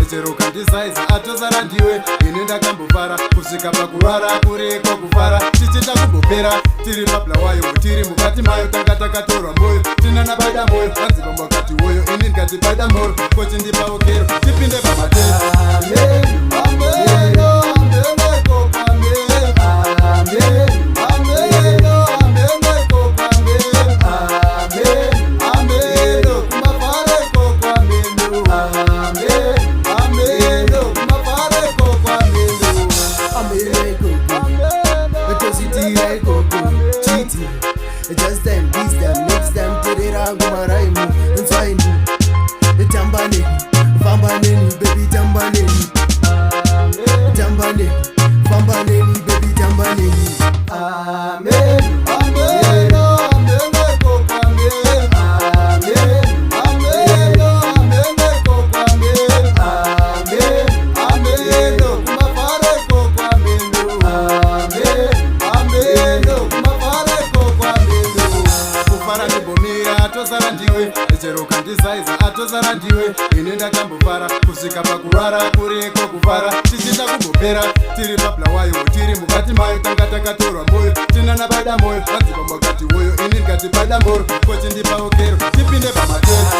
Cheruka ndisaiza atozara ndiwe ini ndakambofara kusvika pakurara kureko kufara tichita kumbopera tiri pablawayo tiri mukati mayo tanga takatorwa moyo tinana baida moyo hanzi pambakati woyo ini ndikati baida moro kochi ndipavokero tipinde pamatero Just them, beats them, mix them, put it on Gumaraimu, and Swine. The Tambani, Fambanini, baby Tambanini. Tambani, Fambanini, baby Tambanini. Amen, amen, amen, amen, atozara ndiwe cheruka ndisaiza atozara ndiwe ini ndakambofara kusvika pakurara kureko kufara tichita kumbopera tiri pablawayo tiri mukati mayo tanga takatorwa moyo tinana baida moyo hanzi pambakati woyo ini ndikati baida moro kochi ndipavokero tipinde pamatero.